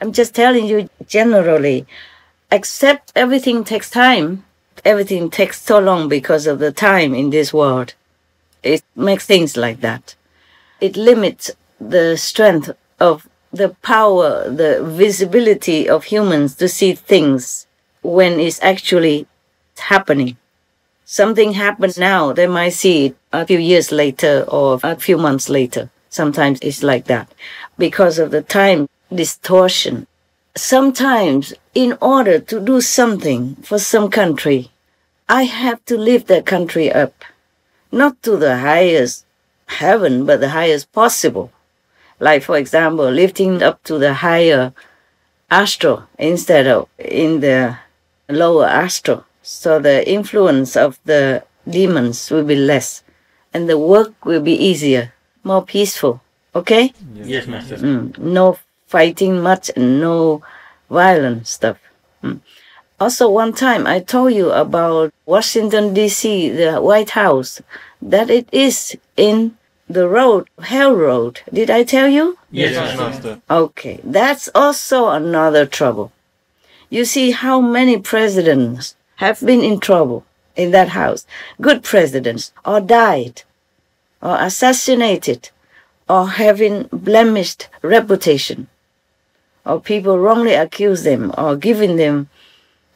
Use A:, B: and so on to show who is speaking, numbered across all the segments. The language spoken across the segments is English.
A: I'm just telling you generally, except everything takes time. Everything takes so long because of the time in this world. It makes things like that. It limits the strength of the power, the visibility of humans to see things when it's actually happening. Something happened now, they might see it a few years later or a few months later. Sometimes it's like that because of the time distortion. Sometimes in order to do something for some country, I have to lift that country up, not to the highest heaven, but the highest possible. Like, for example, lifting up to the higher astral instead of in the lower astral. So the influence of the demons will be less and the work will be easier, more peaceful. Okay?
B: Yes, Master.
A: No fighting much and no violent stuff. Also, one time I told you about Washington, D.C., the White House, that it is in the road, Hell Road. Did I tell you?
B: Yes, Master.
A: Okay, that's also another trouble. You see how many presidents have been in trouble in that house. Good presidents, or died, or assassinated, or having blemished reputation, or people wrongly accuse them, or giving them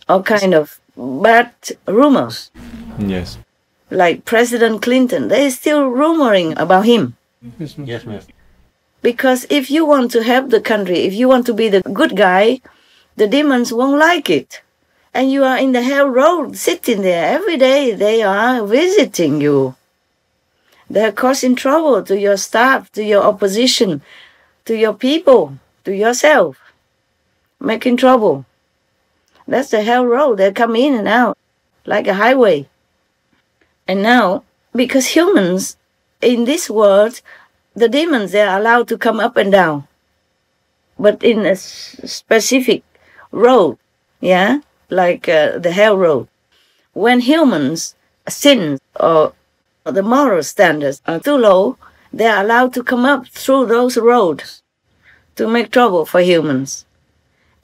A: all kind of bad rumors.
C: Yes.
A: Like President Clinton, they are still rumoring about him.
B: Yes, Master.
A: Because if you want to help the country, if you want to be the good guy, the demons won't like it. And you are in the hell road, sitting there every day. They are visiting you. They are causing trouble to your staff, to your opposition, to your people, to yourself. Making trouble. That's the hell road. They come in and out like a highway. And now, because humans in this world, the demons, they are allowed to come up and down. But in a specific road, yeah, like the hell road. When humans sin or the moral standards are too low, they are allowed to come up through those roads to make trouble for humans.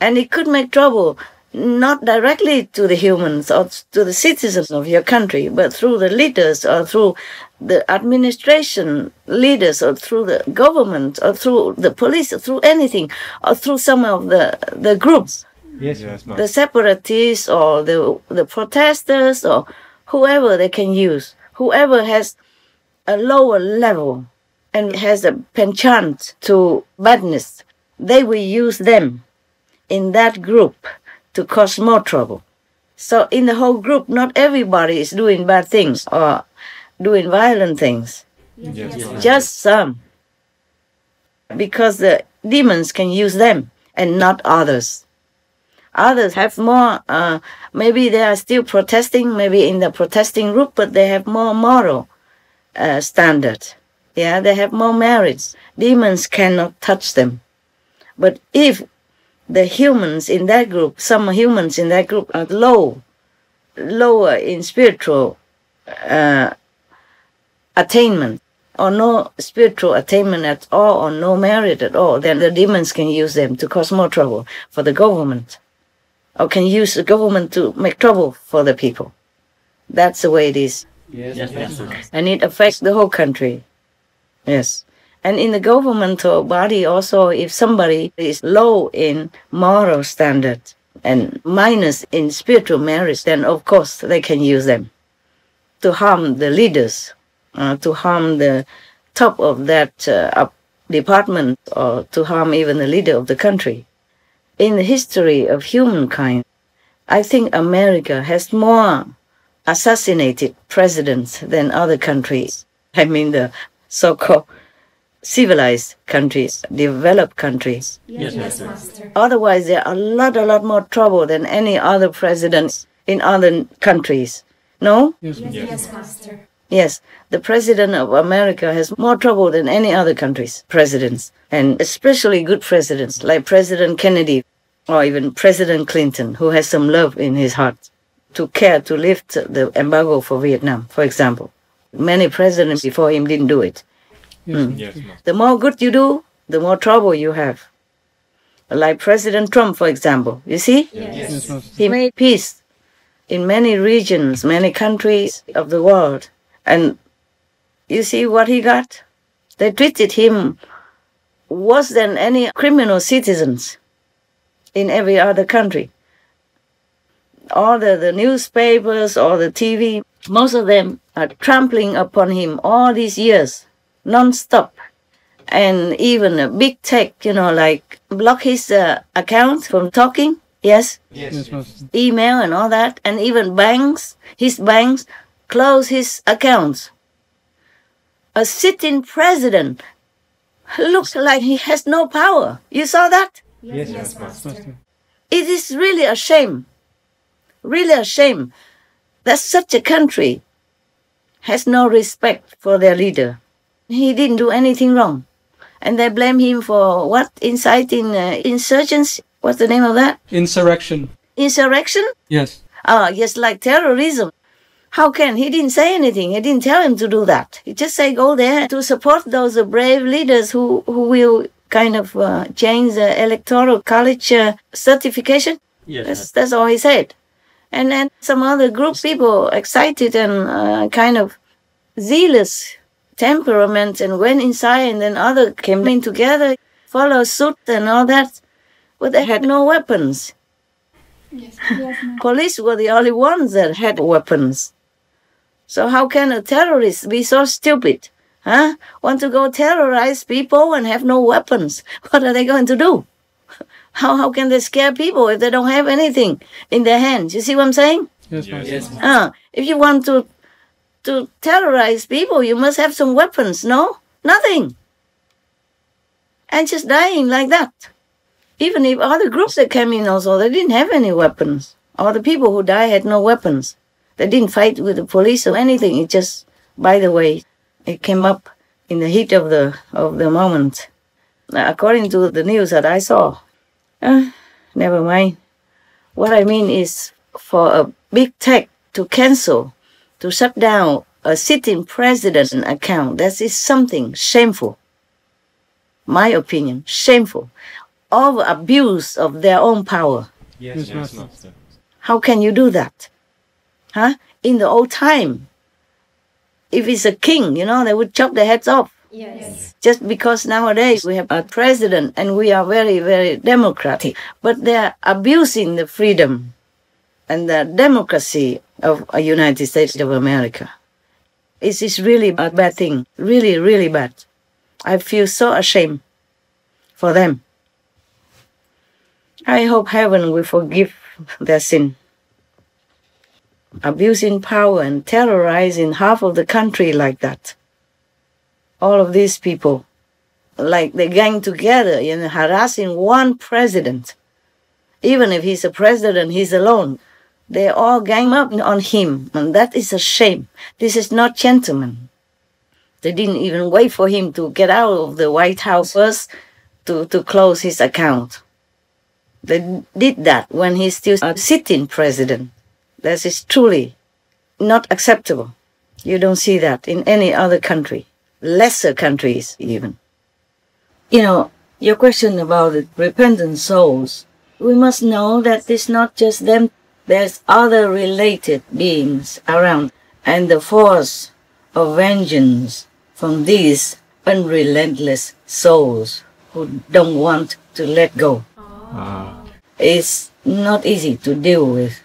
A: And it could make trouble not directly to the humans or to the citizens of your country, but through the leaders or through the administration leaders or through the government or through the police or through anything or through some of the groups.
B: Yes,
A: The separatists or the protesters or whoever they can use. Whoever has a lower level and has a penchant to badness, they will use them in that group to cause more trouble. So in the whole group, not everybody is doing bad things or doing violent things.
C: Yes.
A: Just some. Because the demons can use them and not others. Others have more, maybe they are still protesting, maybe in the protesting group, but they have more moral standard. Yeah, they have more merits. Demons cannot touch them. But if the humans in that group, some humans in that group are lower in spiritual attainment, or no spiritual attainment at all, or no merit at all, then the demons can use them to cause more trouble for the government, or can use the government to make trouble for the people. That's the way it is.
B: Yes, Master.
A: And it affects the whole country. Yes. And in the governmental body also, if somebody is low in moral standard and minus in spiritual merit, then of course they can use them to harm the leaders, to harm the top of that department, or to harm even the leader of the country. In the history of humankind, I think America has more assassinated presidents than other countries. I mean the so-called civilized countries, developed countries.
B: Yes, Master.
A: Otherwise, there are a lot more trouble than any other presidents in other countries. No?
C: Yes.
D: Master.
A: Yes, the president of America has more trouble than any other country's presidents, and especially good presidents like President Kennedy or even President Clinton, who has some love in his heart to care to lift the embargo for Vietnam, for example. Many presidents before him didn't do it.
C: Yes.
A: The more good you do, the more trouble you have. Like President Trump, for example. You see?
C: Yes, Master.
A: He made peace in many regions, many countries of the world. And you see what he got? They treated him worse than any criminal citizens in every other country. All the newspapers, all the TV, most of them are trampling upon him all these years, non-stop. And even a big tech, like block his account from talking, yes,
C: Yes, Master.
A: email and all that, and even his banks close his accounts. A sitting president looks like he has no power. You saw that?
C: Yes, Master.
A: It is really a shame. Really a shame that such a country has no respect for their leader. He didn't do anything wrong. And they blame him for what? Inciting insurgents? What's the name of that?
C: Insurrection.
A: Insurrection?
C: Yes.
A: Yes, like terrorism. How can? He didn't say anything. He didn't tell him to do that. He just said go there to support those brave leaders who will kind of change the electoral college certification.
B: Yes.
A: That's all he said. And then some other group people excited and kind of zealous temperament and went inside, and then other came in together, followed suit and all that. But they had no weapons.
D: Yes, Master.
A: Police were the only ones that had weapons. So how can a terrorist be so stupid? Want to go terrorize people and have no weapons? What are they going to do? How can they scare people if they don't have anything in their hands? You see what I'm saying?
C: Yes, Master.
B: Yes.
A: If you want to terrorize people, you must have some weapons, no? Nothing. And just dying like that. Even if other groups that came in also, they didn't have any weapons. All the people who died had no weapons. They didn't fight with the police or anything. It just, by the way, it came up in the heat of the moment. According to the news that I saw. Never mind. What I mean is for a big tech to cancel, to shut down a sitting president account, that is something shameful. My opinion, shameful. Over abuse of their own power.
C: Yes, Master.
A: How can you do that? In the old time, if it's a king, they would chop their heads off.
D: Yes.
A: Just because nowadays we have a president and we are very, very democratic. But they're abusing the freedom and the democracy of the United States of America. It is really a bad thing. Really, really bad. I feel so ashamed for them. I hope heaven will forgive their sin. Abusing power and terrorizing half of the country like that. All of these people, like they gang together, harassing one president. Even if he's a president, he's alone. They all gang up on him, and that is a shame. This is not gentlemen. They didn't even wait for him to get out of the White House first to close his account. They did that when he's still a sitting president. That is truly not acceptable. You don't see that in any other country, lesser countries even. Your question about the repentant souls, we must know that it's not just them. There's other related beings around, and the force of vengeance from these unrelentless souls who don't want to let go. It's not easy to deal with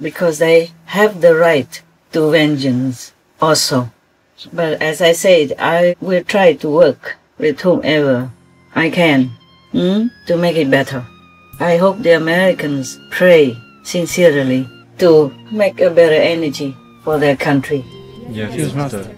A: because they have the right to vengeance also. But as I said, I will try to work with whomever I can to make it better. I hope the Americans pray sincerely to make a better energy for their country.
C: Yes, Master.